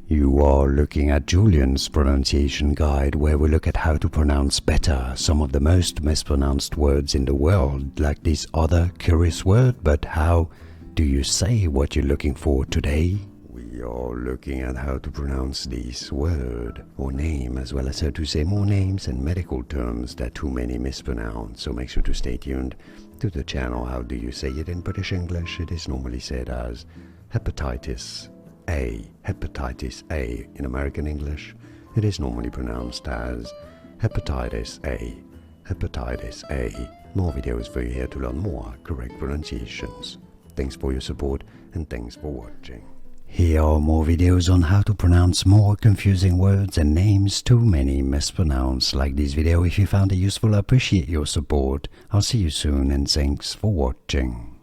You are looking at Julian's pronunciation guide, where we look at how to pronounce better some of the most mispronounced words in the world, like this other curious word. But how do you say what you're looking for today? We are looking at how to pronounce this word or name, as well as how to say more names and medical terms that too many mispronounce. So make sure to stay tuned to the channel. How do you say it in British English? It is normally said as hepatitis A. Hepatitis A. In American English, it is normally pronounced as hepatitis A. Hepatitis A. More videos for you here to learn more correct pronunciations. Thanks for your support and thanks for watching. Here are more videos on how to pronounce more confusing words and names too many mispronounced. Like this video if you found it useful. I appreciate your support. I'll see you soon and thanks for watching.